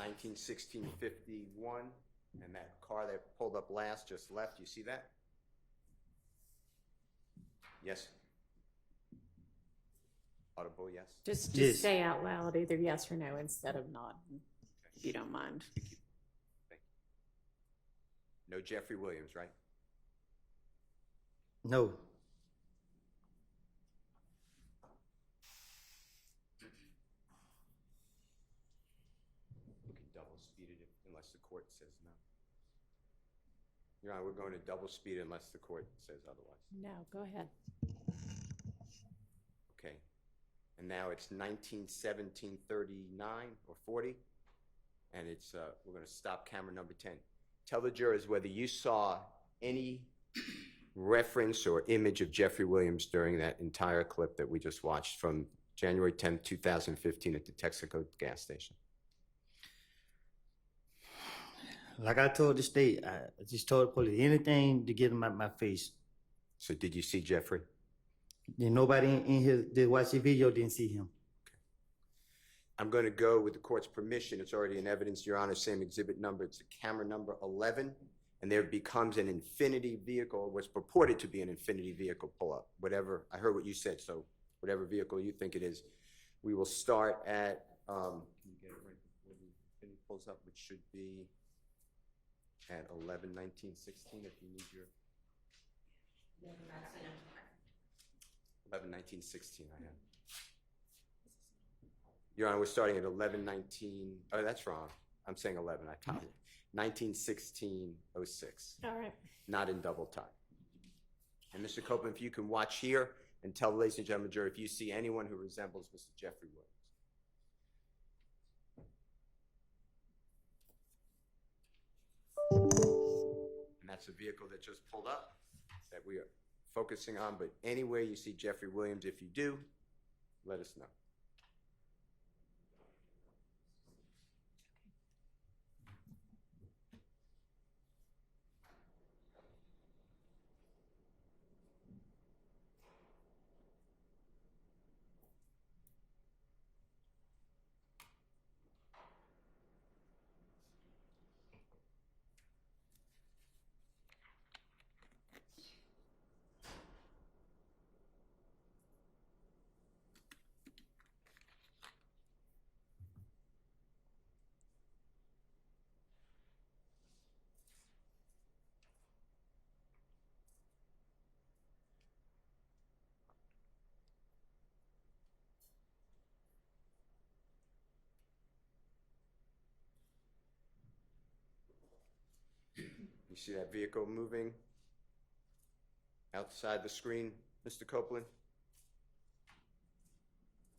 1916-51, and that car that pulled up last just left. You see that? Yes? Audible, yes? Just Yes. say out loud either yes or no instead of not, if you don't mind. Thank you. No Jeffrey Williams, right? No. We can double speed it unless the court says no. Your Honor, we're going to double speed it unless the court says otherwise. No, go ahead. Okay. And now it's 1917-39 or 40, and it's we're going to stop camera number 10. Tell the jurors whether you saw any reference or image of Jeffrey Williams during that entire clip that we just watched from January 10th, 2015 at the Texaco gas station. Like I told the state, I just told the police anything to get him out my face. So did you see Jeffrey? Then nobody in here that watched the video didn't see him. I'm going to go with the court's permission. It's already in evidence, Your Honor, same exhibit number. It's a camera number 11, and there becomes an infinity vehicle, what's purported to be an infinity vehicle pull-up. Whatever, I heard what you said, so whatever vehicle you think it is. We will start at, can you get it right before the infinity pulls up, which should be at 11-19-16 if you need your... 11-19-16, I have. Your Honor, we're starting at 11-19, oh, that's wrong. I'm saying 11, I copied it. 1916-06. All right. Not in double time. And Mr. Copeland, if you can watch here and tell the ladies and gentlemen jury if you see anyone who resembles Mr. Jeffrey Williams. And that's the vehicle that just pulled up that we are focusing on, but anywhere you see Jeffrey Williams, if you do, let us know. You see that vehicle moving outside the screen, Mr. Copeland?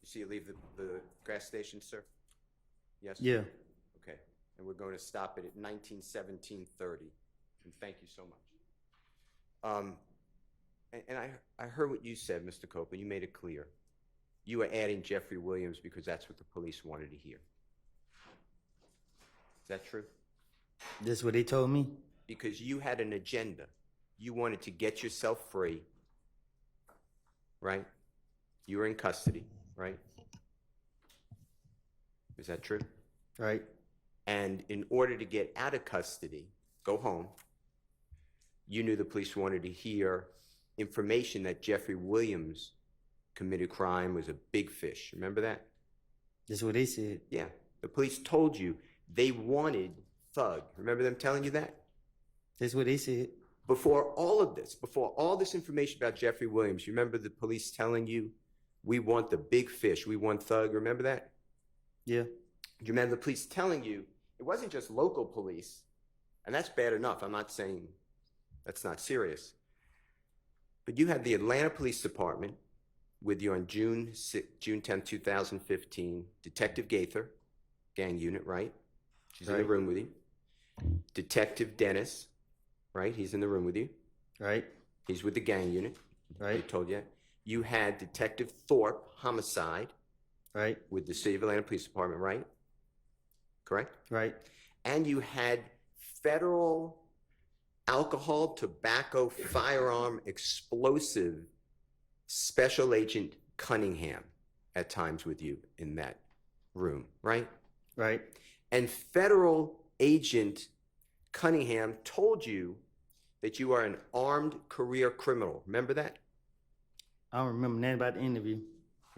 You see it leave the gas station, sir? Yes? Yeah. Okay. And we're going to stop it at 1917-30. And thank you so much. And I heard what you said, Mr. Copeland. You made it clear. You were adding Jeffrey Williams because that's what the police wanted to hear. Is that true? That's what they told me. Because you had an agenda. You wanted to get yourself free, right? You were in custody, right? Is that true? Right. And in order to get out of custody, go home, you knew the police wanted to hear information that Jeffrey Williams committed crime, was a big fish. Remember that? That's what they said. Yeah. The police told you they wanted Thug. Remember them telling you that? That's what they said. Before all this information about Jeffrey Williams, you remember the police telling you, we want the big fish, we want Thug, remember that? Yeah. You remember the police telling you, it wasn't just local police, and that's bad enough, I'm not saying that's not serious, but you had the Atlanta Police Department with you on June 10, 2015, Detective Gaither, gang unit, right? She's in the room with you. Detective Dennis, right? He's in the room with you. Right. He's with the gang unit. Right. I told you. You had Detective Thorpe, homicide. Right. With the City of Atlanta Police Department, right? Correct? Right. And you had federal alcohol, tobacco, firearm, explosive Special Agent Cunningham at times with you in that room, right? Right. And federal agent Cunningham told you that you are an armed career criminal. Remember that? I don't remember nothing about the interview.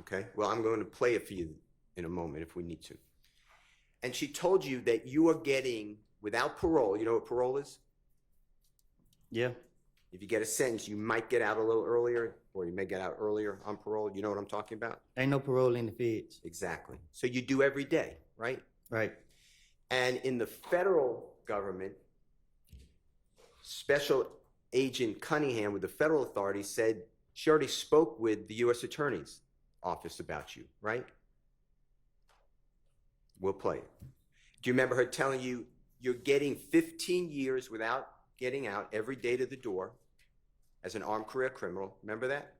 Okay. Well, I'm going to play it for you in a moment if we need to. And she told you that you are getting, without parole, you know what parole is? Yeah, If you get a sentence, you might get out a little earlier, or you may get out earlier on parole. You know what I'm talking about? ain't no parole in the feds. Exactly. So you do every day, right? Right. And in the federal government, Special Agent Cunningham with the federal authorities said she already spoke with the U.S. Attorney's office about you, right? We'll play it. Do you remember her telling you you're getting 15 years without getting out every day to the door as an armed career criminal? Remember that?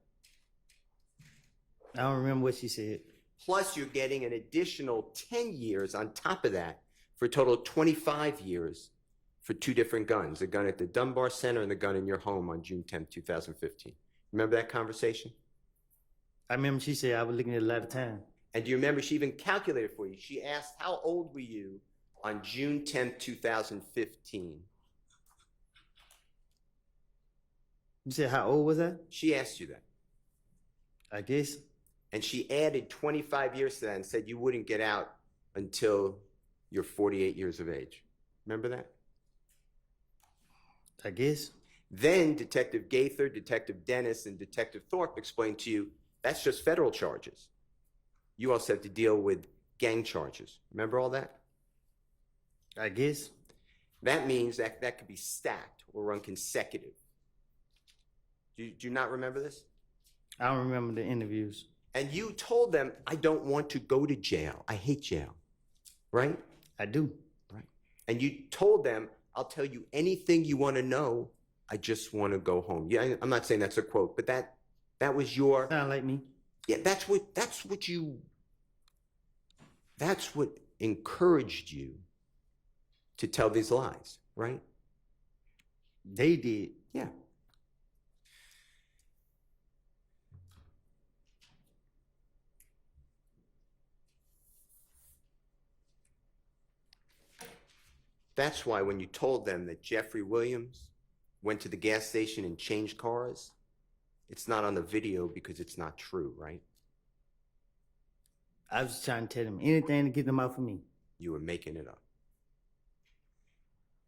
I don't remember what she said. Plus, you're getting an additional 10 years on top of that for a total of 25 years for two different guns, a gun at the Dunbar Center and the gun in your home on June 10, 2015. Remember that conversation? I remember she said I was looking at a lot of time. And do you remember she even calculated for you? She asked, how old were you on June 10, 2015? You said how old was I? She asked you that. I guess. And she added 25 years to that and said you wouldn't get out until you're 48 years of age. Remember that? I guess. Then Detective Gaither, Detective Dennis, and Detective Thorpe explained to you that's just federal charges. You also have to deal with gang charges. Remember all that? I guess. That means that that could be stacked or run consecutive. Do you not remember this? I don't remember the interviews. And you told them, I don't want to go to jail. I hate jail. Right? I do. Right. And you told them, I'll tell you anything you want to know. I just want to go home. Yeah, I'm not saying that's a quote, but that was your. Sound like me. Yeah, that's what encouraged you to tell these lies, right? They did. Yeah. That's why when you told them that Jeffrey Williams went to the gas station and changed cars, it's not on the video because it's not true, right? I was just trying to tell them anything to get them out for me. You were making it up.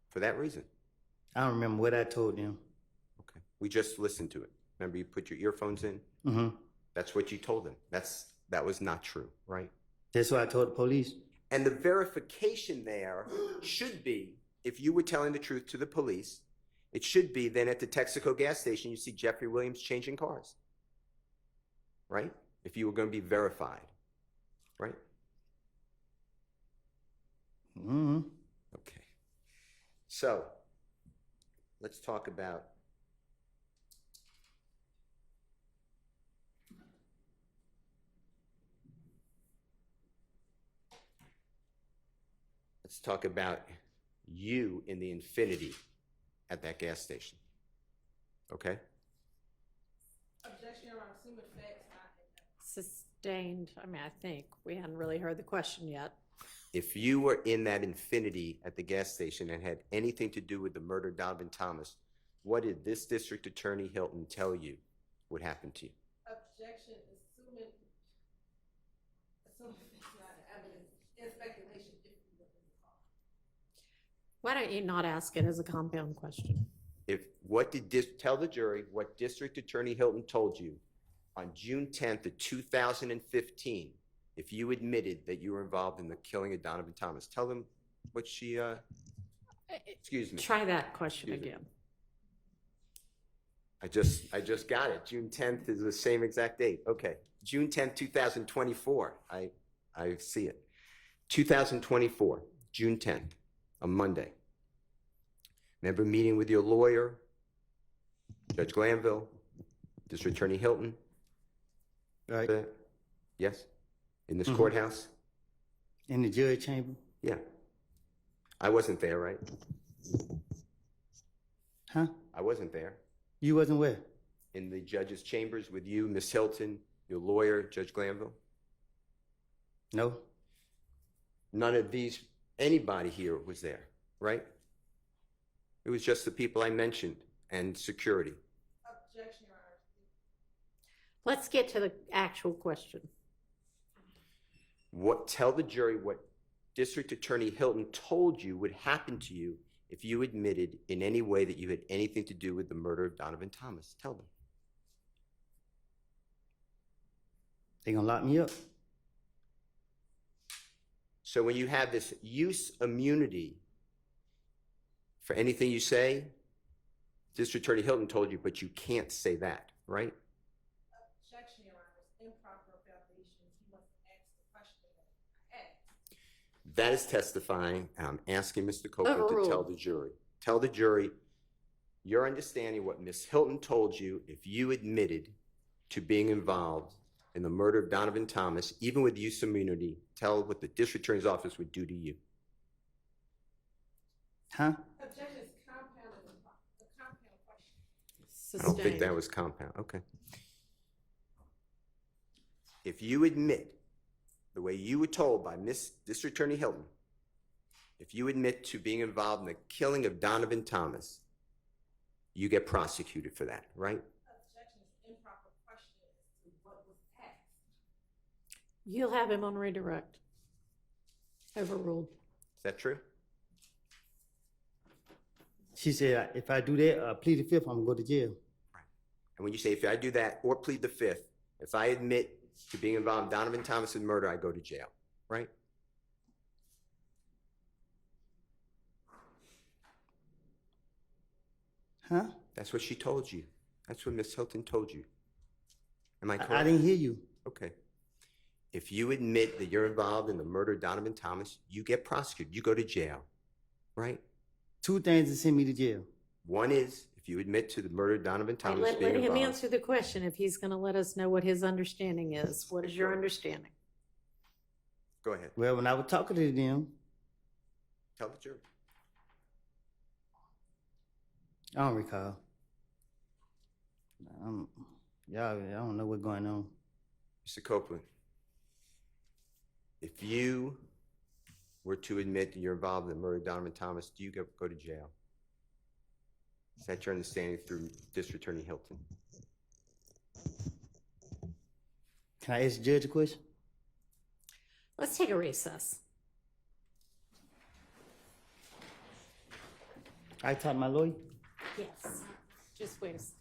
For that reason. I don't remember what I told them. Okay. We just listened to it. Remember you put your earphones in? Mm-hmm. That's what you told them. That was not true, right? That's what I told the police. And the verification there should be, if you were telling the truth to the police, it should be then at the Texaco gas station, you see Jeffrey Williams changing cars, right? If you were going to be verified, right? Mm-hmm. Okay. So let's talk about you in the Infinity at that gas station. Okay? Objection, Your Honor. Assuming facts not Sustained. I mean, I think we hadn't really heard the question yet. If you were in that Infinity at the gas station and had anything to do with the murder of Donovan Thomas, what did this District Attorney Hylton tell you would happen to you? objection, assuming facts not evidence, in speculation if you were in the car. Why don't you not ask it as a compound question? Tell the jury what District Attorney Hylton told you on June 10th of 2015 if you admitted that you were involved in the killing of Donovan Thomas. Tell them what she, excuse me. Try that question Excuse me. again. I just got it. June 10th is the same exact date. Okay. June 10th, 2024. I see it. 2024, June 10th, a Monday. Remember meeting with your lawyer, Judge Glanville, District Attorney Hylton? Right. Yes? In this Mhm. courthouse? In the judge chamber. Yeah. I wasn't there, right? Huh? I wasn't there. You wasn't where? In the judge's chambers with you, Miss Hylton, your lawyer, Judge Glanville? No. None of these anybody here was there, right? It was just the people I mentioned and security. Objection, Your Honor. Let's get to the actual question. Tell the jury what District Attorney Hylton told you would happen to you if you admitted in any way that you had anything to do with the murder of Donovan Thomas. Tell them. They gonna lock me up. So when you have this use immunity for anything you say, District Attorney Hylton told you, but you can't say that, right? Objection, Your Honor. Improper foundation. He must ask the question that I asked. That is testifying, and I'm asking Mr. Copeland to Overruled. tell the jury. Tell the jury your understanding what Ms. Hylton told you if you admitted to being involved in the murder of Donovan Thomas, even with use immunity. Tell what the District Attorney's Office would do to you. Huh? Objection is compounded. The compound question. I don't think that Sustained. was compound. Okay. If you admit, the way you were told by Miss District Attorney Hylton, if you admit to being involved in the killing of Donovan Thomas, you get prosecuted for that, right? Objection is improper question as to what was asked. You'll have him on redirect. Overruled. Is that true? She said, if I do that, plead the fifth, I'm gonna go to jail. And when you say, if I do that or plead the fifth, if I admit to being involved in Donovan Thomas's murder, I go to jail, right? Huh? That's what she told you. That's what Miss Hylton told you. Am I correct? I didn't hear you. Okay. If you admit that you're involved in the murder of Donovan Thomas, you get prosecuted. You go to jail, right? Two things that send me to jail. One is if you admit to the murder of Donovan Hey, Thomas let being him involved. answer the question if he's going to let us know what his understanding is. What is your understanding? Go ahead. Well, when I was talking to them, Tell the jury. I don't recall. Y'all, I don't know what's going on. Mr. Copeland, if you were to admit that you're involved in the murder of Donovan Thomas, do you go to jail? Is that your understanding through District Attorney Hylton? Can I ask the judge a question? Let's take a recess. I talked to my lawyer. Yes. Just wait a second.